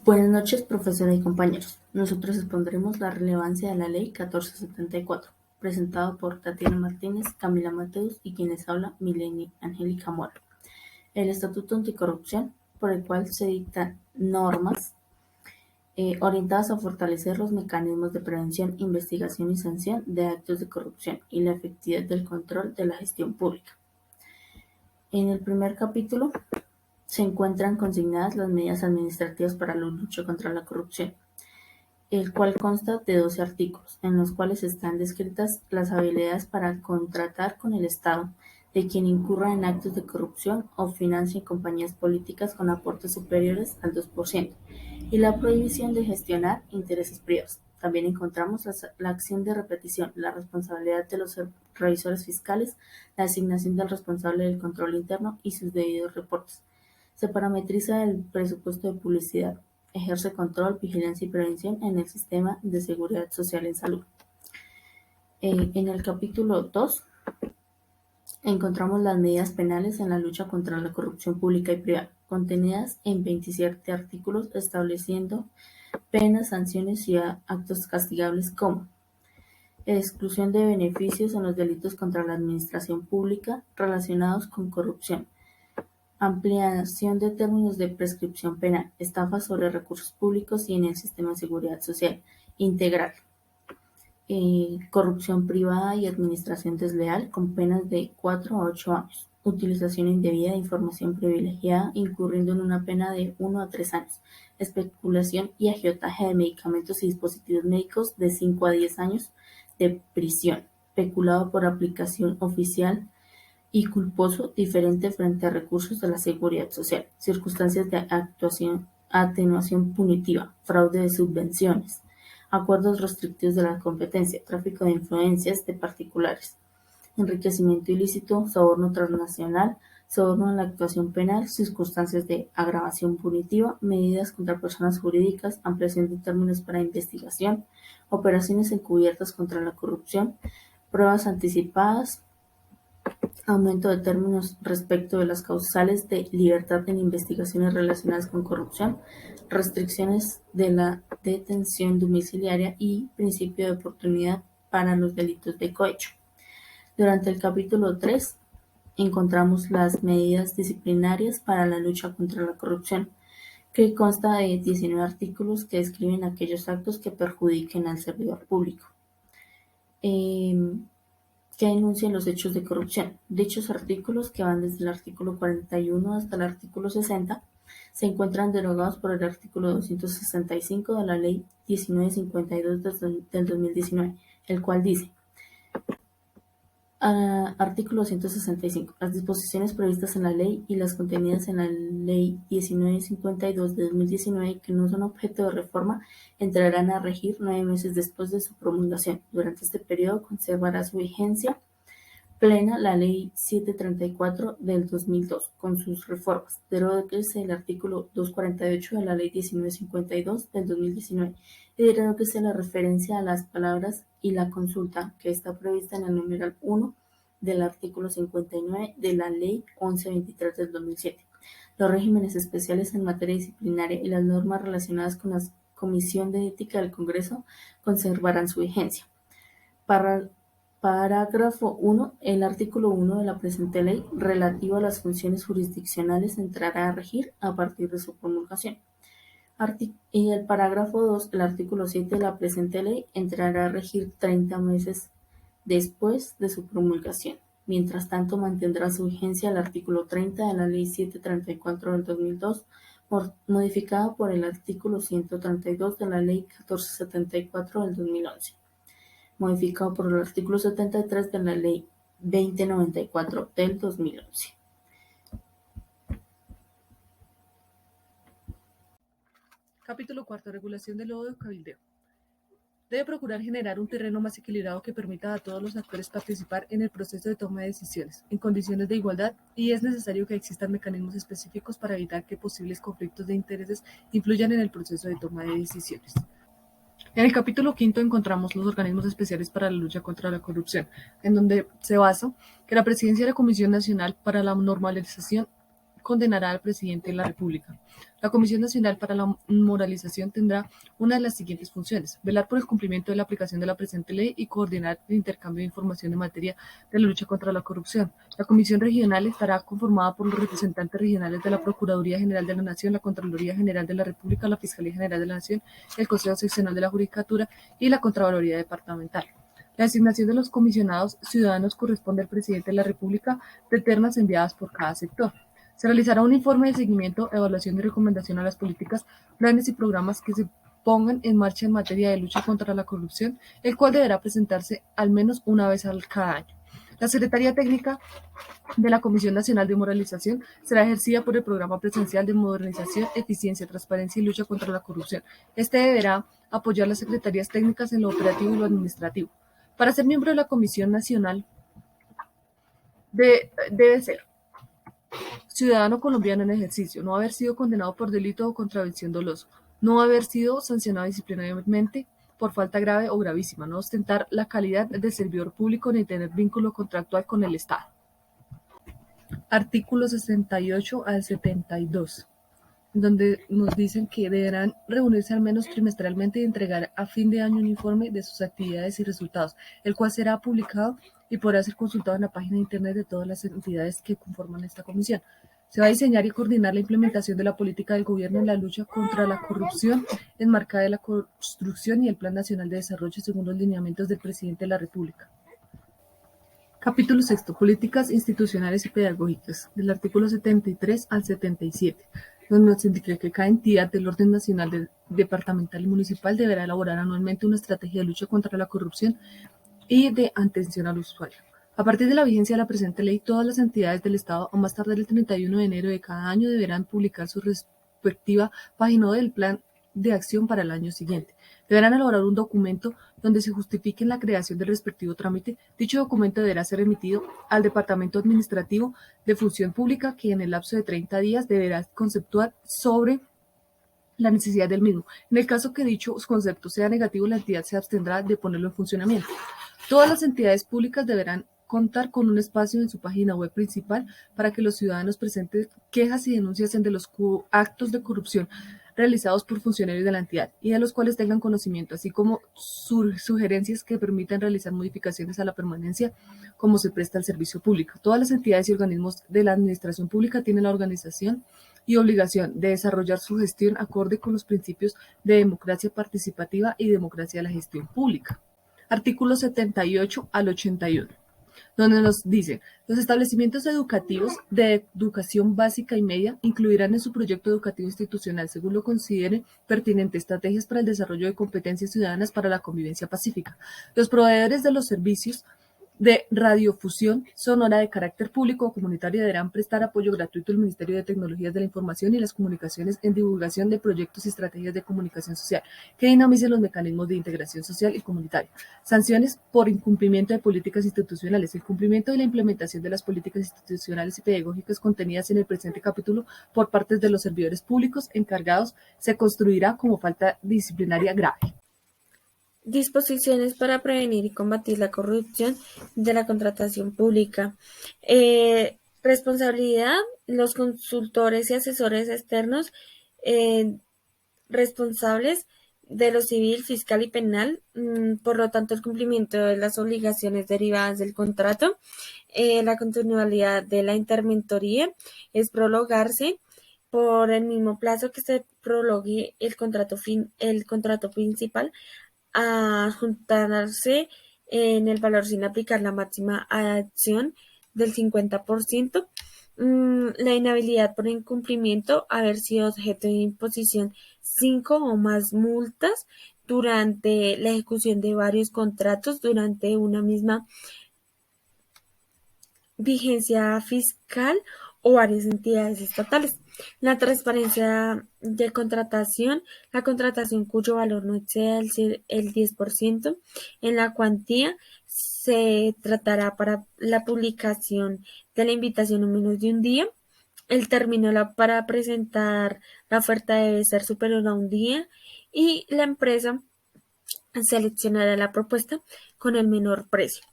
Buenas noches, profesora y compañeros. Nosotros expondremos la relevancia de la Ley 1474, presentado por Tatiana Martínez, Camila Mateus y quien les habla, Mileni Angélica Mora. El Estatuto Anticorrupción, por el cual se dictan normas orientadas a fortalecer los mecanismos de prevención, investigación y sanción de actos de corrupción y la efectividad del control de la gestión pública. En el primer capítulo se encuentran consignadas las medidas administrativas para la lucha contra la corrupción, el cual consta de 12 artículos, en los cuales están descritas las habilidades para contratar con el Estado de quien incurra en actos de corrupción o financie compañías políticas con aportes superiores al 2%, y la prohibición de gestionar intereses privados. También encontramos la acción de repetición, la responsabilidad de los revisores fiscales, la asignación del responsable del control interno y sus debidos reportes. Se parametriza el presupuesto de publicidad. Ejerce control, vigilancia y prevención en el sistema de seguridad social en salud. En el capítulo 2 encontramos las medidas penales en la lucha contra la corrupción pública y privada, contenidas en 27 artículos estableciendo penas, sanciones y actos castigables como exclusión de beneficios en los delitos contra la administración pública relacionados con corrupción, ampliación de términos de prescripción penal, estafas sobre recursos públicos y en el sistema de seguridad social integral, corrupción privada y administración desleal con penas de 4 a 8 años, utilización indebida de información privilegiada incurriendo en una pena de 1 a 3 años, especulación y agiotaje de medicamentos y dispositivos médicos de 5 a 10 años de prisión, peculado por aplicación oficial y culposo diferente frente a recursos de la seguridad social, circunstancias de atenuación punitiva, fraude de subvenciones, acuerdos restrictivos de la competencia, tráfico de influencias de particulares, enriquecimiento ilícito, soborno transnacional, soborno en la actuación penal, circunstancias de agravación punitiva, medidas contra personas jurídicas, ampliación de términos para investigación, operaciones encubiertas contra la corrupción, pruebas anticipadas, aumento de términos respecto de las causales de libertad en investigaciones relacionadas con corrupción, restricciones de la detención domiciliaria y principio de oportunidad para los delitos de cohecho. Durante el capítulo 3 encontramos las medidas disciplinarias para la lucha contra la corrupción, que consta de 19 artículos que describen aquellos actos que perjudiquen al servidor público. Que denuncien los hechos de corrupción. Dichos artículos, que van desde el artículo 41 hasta el artículo 60, se encuentran derogados por el artículo 265 de la Ley 1952 del 2019, el cual dice: artículo 265. Las disposiciones previstas en la ley y las contenidas en la Ley 1952 de 2019 que no son objeto de reforma entrarán a regir 9 meses después de su promulgación. Durante este periodo conservará su vigencia plena la Ley 734 del 2002, con sus reformas. Deróguese el artículo 248 de la Ley 1952 del 2019 y deróguese la referencia a las palabras y la consulta que está prevista en el numeral 1 del artículo 59 de la Ley 1123 del 2007. Los regímenes especiales en materia disciplinaria y las normas relacionadas con la Comisión de Ética del Congreso conservarán su vigencia. Parágrafo 1. El artículo 1 de la presente ley, relativo a las funciones jurisdiccionales, entrará a regir a partir de su promulgación. Y el parágrafo 2. El artículo 7 de la presente ley entrará a regir 30 meses después de su promulgación. Mientras tanto, mantendrá su vigencia el artículo 30 de la Ley 734 del 2002, modificada por el artículo 132 de la Ley 1474 del 2011. Modificado por el artículo 73 de la Ley 2094 del 2011. Capítulo 4. Regulación del lodo de cabildeo. Debe procurar generar un terreno más equilibrado que permita a todos los actores participar en el proceso de toma de decisiones, en condiciones de igualdad, y es necesario que existan mecanismos específicos para evitar que posibles conflictos de intereses influyan en el proceso de toma de decisiones. En el capítulo 5 encontramos los organismos especiales para la lucha contra la corrupción, en donde se basa que la Presidencia de la Comisión Nacional para la Normalización condenará al presidente de la República. La Comisión Nacional para la Moralización tendrá una de las siguientes funciones: velar por el cumplimiento de la aplicación de la presente ley y coordinar el intercambio de información en materia de la lucha contra la corrupción. La Comisión Regional estará conformada por los representantes regionales de la Procuraduría General de la Nación, la Contraloría General de la República, la Fiscalía General de la Nación, el Consejo Seccional de la Judicatura y la Contraloría Departamental. La designación de los comisionados ciudadanos corresponde al presidente de la República, de ternas enviadas por cada sector. Se realizará un informe de seguimiento, evaluación y recomendación a las políticas, planes y programas que se pongan en marcha en materia de lucha contra la corrupción, el cual deberá presentarse al menos una vez cada año. La Secretaría Técnica de la Comisión Nacional de Moralización será ejercida por el Programa Presidencial de Modernización, Eficiencia, Transparencia y Lucha contra la Corrupción. Este deberá apoyar las secretarías técnicas en lo operativo y lo administrativo. Para ser miembro de la Comisión Nacional debe ser ciudadano colombiano en ejercicio, no haber sido condenado por delito o contravención doloso, no haber sido sancionado disciplinariamente por falta grave o gravísima, no ostentar la calidad de servidor público ni tener vínculo contractual con el Estado. Artículos 68 al 72, donde nos dicen que deberán reunirse al menos trimestralmente y entregar a fin de año un informe de sus actividades y resultados, el cual será publicado y podrá ser consultado en la página de internet de todas las entidades que conforman esta comisión. Se va a diseñar y coordinar la implementación de la política del gobierno en la lucha contra la corrupción enmarcada en la construcción y el Plan Nacional de Desarrollo según los lineamientos del Presidente de la República. Capítulo 6. Políticas institucionales y pedagógicas, del artículo 73 al 77, donde nos indica que cada entidad del orden nacional, departamental y municipal deberá elaborar anualmente una estrategia de lucha contra la corrupción y de atención al usuario. A partir de la vigencia de la presente ley, todas las entidades del Estado, a más tardar el 31 de enero de cada año, deberán publicar su respectiva página del plan de acción para el año siguiente. Deberán elaborar un documento donde se justifique la creación del respectivo trámite. Dicho documento deberá ser remitido al Departamento Administrativo de Función Pública, que en el lapso de 30 días deberá conceptuar sobre la necesidad del mismo. En el caso que dicho concepto sea negativo, la entidad se abstendrá de ponerlo en funcionamiento. Todas las entidades públicas deberán contar con un espacio en su página web principal para que los ciudadanos presenten quejas y denuncias de los actos de corrupción realizados por funcionarios de la entidad y de los cuales tengan conocimiento, así como sugerencias que permitan realizar modificaciones a la permanencia como se presta al servicio público. Todas las entidades y organismos de la administración pública tienen la organización y obligación de desarrollar su gestión acorde con los principios de democracia participativa y democracia de la gestión pública. Artículos 78 al 81. Donde nos dice: los establecimientos educativos de educación básica y media incluirán en su proyecto educativo institucional, según lo considere pertinente, estrategias para el desarrollo de competencias ciudadanas para la convivencia pacífica. Los proveedores de los servicios de radiofusión sonora de carácter público o comunitario deberán prestar apoyo gratuito al Ministerio de Tecnologías de la Información y las Comunicaciones en divulgación de proyectos y estrategias de comunicación social que dinamicen los mecanismos de integración social y comunitaria. Sanciones por incumplimiento de políticas institucionales. El cumplimiento y la implementación de las políticas institucionales y pedagógicas contenidas en el presente capítulo por parte de los servidores públicos encargados se construirá como falta disciplinaria grave. Disposiciones para prevenir y combatir la corrupción de la contratación pública. Responsabilidad: los consultores y asesores externos responsables de lo civil, fiscal y penal. Por lo tanto, el cumplimiento de las obligaciones derivadas del contrato. La continuidad de la interventoría es prolongarse por el mismo plazo que se prolongue el contrato principal, a juntarse en el valor sin aplicar la máxima acción del 50%. La inhabilidad por incumplimiento: haber sido objeto de imposición 5 o más multas durante la ejecución de varios contratos durante una misma vigencia fiscal o varias entidades estatales. La transparencia de contratación: la contratación cuyo valor no exceda el 10% en la cuantía se tratará para la publicación de la invitación en menos de un día. El término para presentar la oferta debe ser superior a un día y la empresa seleccionará la propuesta con el menor precio.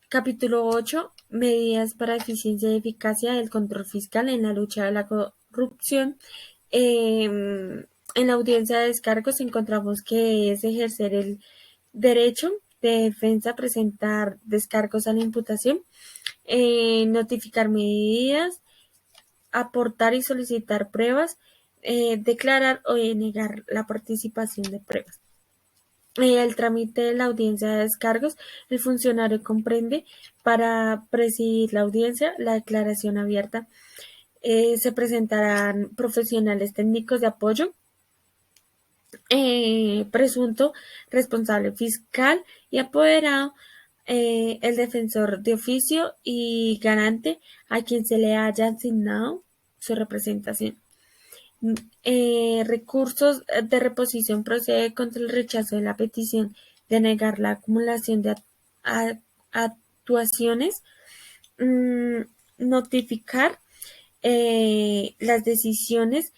Capítulo 8. medidas para eficiencia y eficacia del control fiscal en la lucha de la corrupción. En la audiencia de descargos encontramos que es ejercer el derecho de defensa, presentar descargos a la imputación, notificar medidas, aportar y solicitar pruebas, declarar o negar la participación de pruebas. El trámite de la audiencia de descargos, el funcionario comprende para presidir la audiencia, la declaración abierta. Se presentarán profesionales técnicos de apoyo, presunto responsable fiscal y apoderado, el defensor de oficio y garante a quien se le haya asignado su representación. Recursos de reposición procede contra el rechazo de la petición de negar la acumulación de actuaciones, notificar las decisiones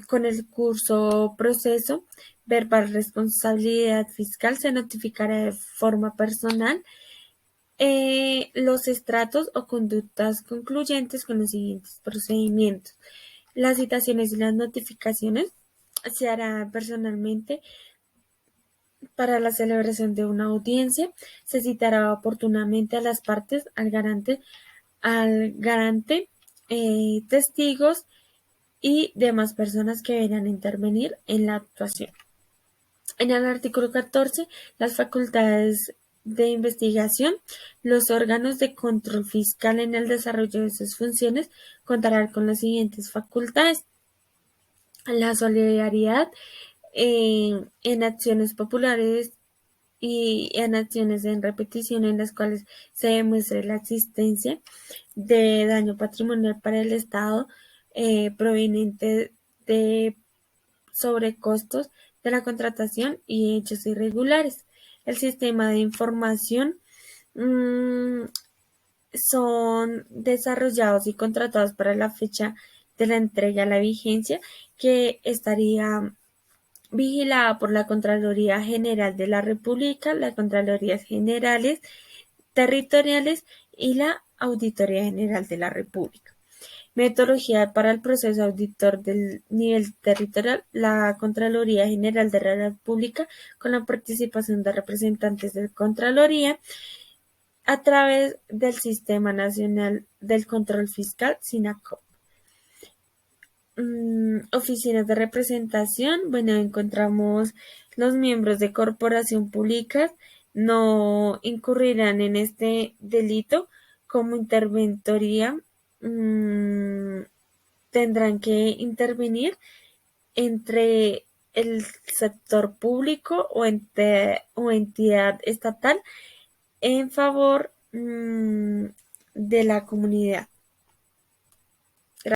con el curso proceso verbal responsabilidad fiscal se notificará de forma personal los estratos o conductas concluyentes con los siguientes procedimientos. Las citaciones y las notificaciones se harán personalmente. Para la celebración de una audiencia, se citará oportunamente a las partes, al garante, testigos y demás personas que deberán intervenir en la actuación. En el artículo 14, las facultades de investigación. Los órganos de control fiscal en el desarrollo de sus funciones contarán con las siguientes facultades: la solidaridad en acciones populares y en acciones en repetición en las cuales se demuestre la existencia de daño patrimonial para el Estado proveniente de sobrecostos de la contratación y hechos irregulares. El sistema de información son desarrollados y contratados para la fecha de la entrega a la vigencia, que estaría vigilada por la Contraloría General de la República, las Contralorías Generales Territoriales y la Auditoría General de la República. Metodología para el proceso auditor del nivel territorial. La Contraloría General de la República, con la participación de representantes de Contraloría, a través del Sistema Nacional del Control Fiscal, SINACOP. Oficinas de representación. Bueno, encontramos los miembros de corporación públicas no incurrirán en este delito. Como interventoría, tendrán que intervenir entre el sector público o entidad estatal en favor de la comunidad.